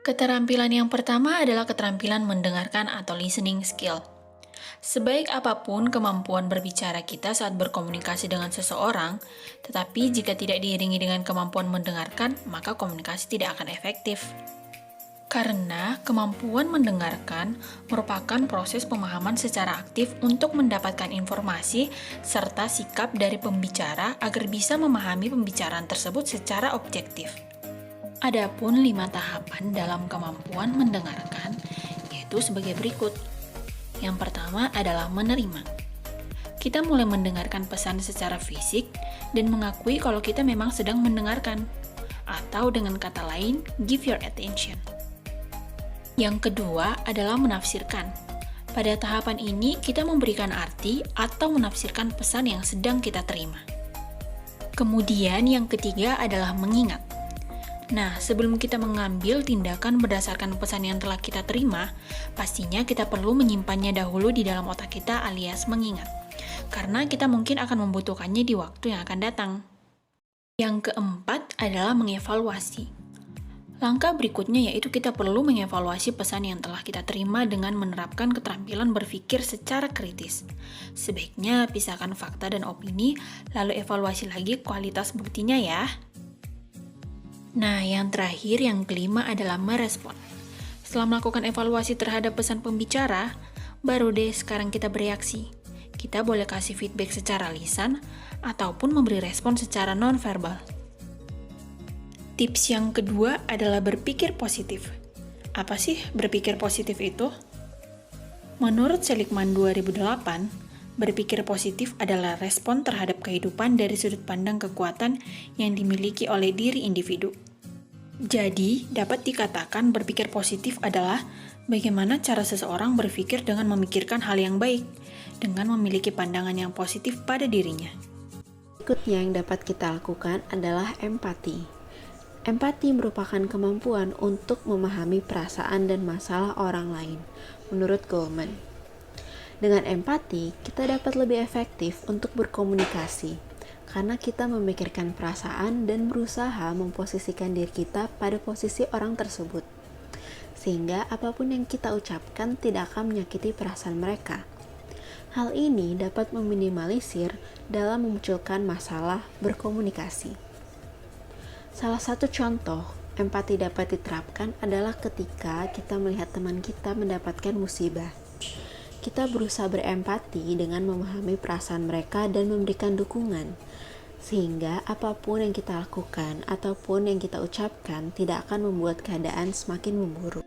Keterampilan yang pertama adalah keterampilan mendengarkan atau listening skill. Sebaik apapun kemampuan berbicara kita saat berkomunikasi dengan seseorang, tetapi jika tidak diiringi dengan kemampuan mendengarkan, maka komunikasi tidak akan efektif. Karena kemampuan mendengarkan merupakan proses pemahaman secara aktif untuk mendapatkan informasi serta sikap dari pembicara agar bisa memahami pembicaraan tersebut secara objektif. Adapun 5 tahapan dalam kemampuan mendengarkan yaitu sebagai berikut. Yang pertama adalah menerima. Kita mulai mendengarkan pesan secara fisik dan mengakui kalau kita memang sedang mendengarkan. Atau dengan kata lain, give your attention. Yang kedua adalah menafsirkan. Pada tahapan ini, kita memberikan arti atau menafsirkan pesan yang sedang kita terima. Kemudian yang ketiga adalah mengingat. Nah, sebelum kita mengambil tindakan berdasarkan pesan yang telah kita terima, pastinya kita perlu menyimpannya dahulu di dalam otak kita alias mengingat. Karena kita mungkin akan membutuhkannya di waktu yang akan datang. Yang keempat adalah mengevaluasi. Langkah berikutnya yaitu kita perlu mengevaluasi pesan yang telah kita terima dengan menerapkan keterampilan berpikir secara kritis. Sebaiknya pisahkan fakta dan opini, lalu evaluasi lagi kualitas buktinya ya. Nah, yang terakhir, yang kelima adalah merespon. Setelah melakukan evaluasi terhadap pesan pembicara, baru deh sekarang kita bereaksi. Kita boleh kasih feedback secara lisan, ataupun memberi respon secara non-verbal. Tips yang kedua adalah berpikir positif. Apa sih berpikir positif itu? Menurut Seligman 2008, berpikir positif adalah respon terhadap kehidupan dari sudut pandang kekuatan yang dimiliki oleh diri individu. Jadi, dapat dikatakan berpikir positif adalah bagaimana cara seseorang berpikir dengan memikirkan hal yang baik, dengan memiliki pandangan yang positif pada dirinya. Berikutnya yang dapat kita lakukan adalah empati. Empati merupakan kemampuan untuk memahami perasaan dan masalah orang lain, menurut Goleman. Dengan empati, kita dapat lebih efektif untuk berkomunikasi, karena kita memikirkan perasaan dan berusaha memposisikan diri kita pada posisi orang tersebut. Sehingga apapun yang kita ucapkan tidak akan menyakiti perasaan mereka. Hal ini dapat meminimalisir dalam memunculkan masalah berkomunikasi. Salah satu contoh empati dapat diterapkan adalah ketika kita melihat teman kita mendapatkan musibah. Kita berusaha berempati dengan memahami perasaan mereka dan memberikan dukungan, sehingga apapun yang kita lakukan ataupun yang kita ucapkan tidak akan membuat keadaan semakin memburuk.